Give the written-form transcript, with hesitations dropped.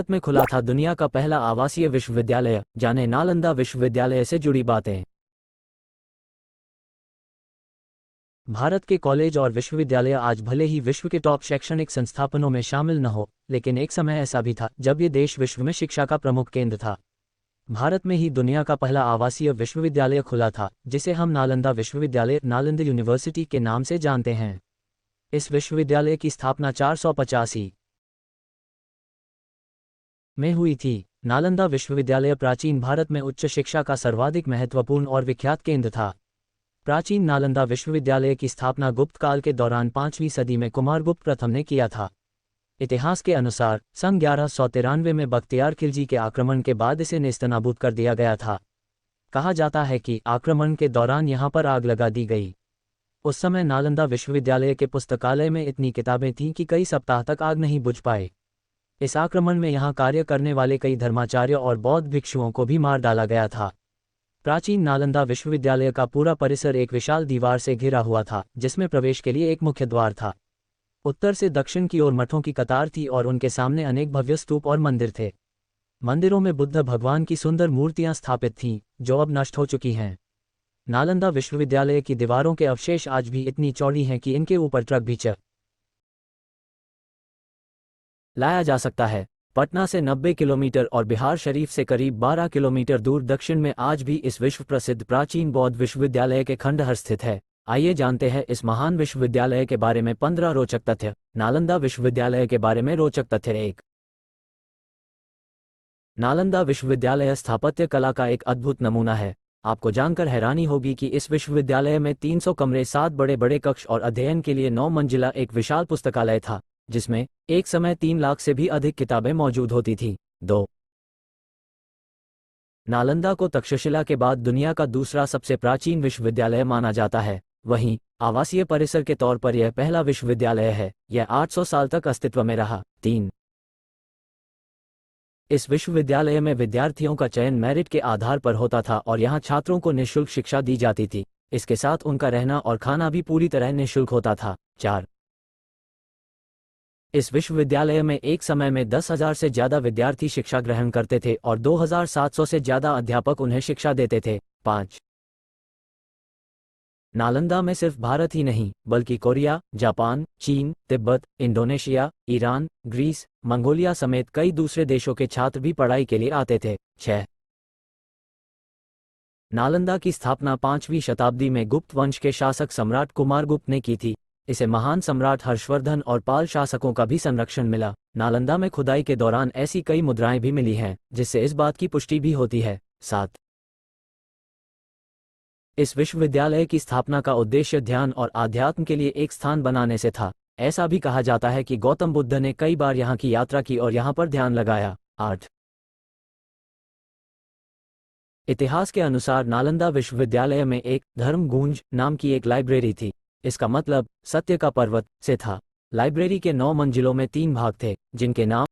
भारत में खुला था दुनिया का पहला आवासीय विश्वविद्यालय। जाने नालंदा विश्वविद्यालय से जुड़ी बातें। भारत के कॉलेज और विश्वविद्यालय आज भले ही विश्व के टॉप शैक्षणिक संस्थानों में शामिल न हो, लेकिन एक समय ऐसा भी था जब ये देश विश्व में शिक्षा का प्रमुख केंद्र था। भारत में ही दुनिया का पहला आवासीय विश्वविद्यालय खुला था, जिसे हम नालंदा विश्वविद्यालय नालंदा यूनिवर्सिटी के नाम से जानते हैं। इस विश्वविद्यालय की स्थापना 485 में हुई थी। नालंदा विश्वविद्यालय प्राचीन भारत में उच्च शिक्षा का सर्वाधिक महत्वपूर्ण और विख्यात केंद्र था। प्राचीन नालंदा विश्वविद्यालय की स्थापना गुप्त काल के दौरान 5वीं सदी में कुमारगुप्त प्रथम ने किया था। इतिहास के अनुसार सन 1193 में बख्तियार खिलजी के आक्रमण के बाद इसे नेस्तनाबूद कर दिया गया था। कहा जाता है कि आक्रमण के दौरान यहाँ पर आग लगा दी गई। उस समय नालंदा विश्वविद्यालय के पुस्तकालय में इतनी किताबें थीं कि कई सप्ताह तक आग नहीं बुझ पाए। इस आक्रमण में यहाँ कार्य करने वाले कई धर्माचार्यों और बौद्ध भिक्षुओं को भी मार डाला गया था। प्राचीन नालंदा विश्वविद्यालय का पूरा परिसर एक विशाल दीवार से घिरा हुआ था, जिसमें प्रवेश के लिए एक मुख्य द्वार था। उत्तर से दक्षिण की ओर मठों की कतार थी और उनके सामने अनेक भव्य स्तूप और मंदिर थे। मंदिरों में बुद्ध भगवान की सुंदर मूर्तियां स्थापित थीं, जो अब नष्ट हो चुकी हैं। नालंदा विश्वविद्यालय की दीवारों के अवशेष आज भी इतनी चौड़ी हैं कि इनके ऊपर ट्रक भी लाया जा सकता है। पटना से 90 किलोमीटर और बिहार शरीफ से करीब 12 किलोमीटर दूर दक्षिण में आज भी इस विश्व प्रसिद्ध प्राचीन बौद्ध विश्वविद्यालय के खंडहर स्थित है। आइए जानते हैं इस महान विश्वविद्यालय के बारे में 15 रोचक तथ्य। नालंदा विश्वविद्यालय के बारे में रोचक तथ्य 1। नालंदा विश्वविद्यालय स्थापत्य कला का एक अद्भुत नमूना है। आपको जानकर हैरानी होगी कि इस विश्वविद्यालय में 300 कमरे, 7 बड़े बड़े कक्ष और अध्ययन के लिए 9 मंजिला एक विशाल पुस्तकालय था, जिसमें एक समय 3 लाख से भी अधिक किताबें मौजूद होती थीं। 2। नालंदा को तक्षशिला के बाद दुनिया का दूसरा सबसे प्राचीन विश्वविद्यालय माना जाता है। वहीं आवासीय परिसर के तौर पर यह पहला विश्वविद्यालय है। यह 800 साल तक अस्तित्व में रहा। 3। इस विश्वविद्यालय में विद्यार्थियों का चयन मेरिट के आधार पर होता था और यहाँ छात्रों को निःशुल्क शिक्षा दी जाती थी। इसके साथ उनका रहना और खाना भी पूरी तरह निःशुल्क होता था। 4। इस विश्वविद्यालय में एक समय में 10,000 से ज्यादा विद्यार्थी शिक्षा ग्रहण करते थे और 2,700 से ज्यादा अध्यापक उन्हें शिक्षा देते थे। 5। नालंदा में सिर्फ भारत ही नहीं, बल्कि कोरिया, जापान, चीन, Tibet, Indonesia, Iran, Greece, Mongolia समेत कई दूसरे देशों के छात्र भी पढ़ाई के लिए आते थे। 6। नालंदा की स्थापना 5वीं शताब्दी में गुप्त वंश के शासक सम्राट कुमारगुप्त ने की थी। इसे महान सम्राट हर्षवर्धन और पाल शासकों का भी संरक्षण मिला। नालंदा में खुदाई के दौरान ऐसी कई मुद्राएं भी मिली हैं, जिससे इस बात की पुष्टि भी होती है। 7। इस विश्वविद्यालय की स्थापना का उद्देश्य ध्यान और आध्यात्म के लिए एक स्थान बनाने से था। ऐसा भी कहा जाता है कि गौतम बुद्ध ने कई बार यहाँ की यात्रा की और यहाँ पर ध्यान लगाया। 8। इतिहास के अनुसार नालंदा विश्वविद्यालय में एक धर्मगुंज नाम की एक लाइब्रेरी थी। इसका मतलब सत्य का पर्वत से था। लाइब्रेरी के 9 मंजिलों में 3 भाग थे, जिनके नाम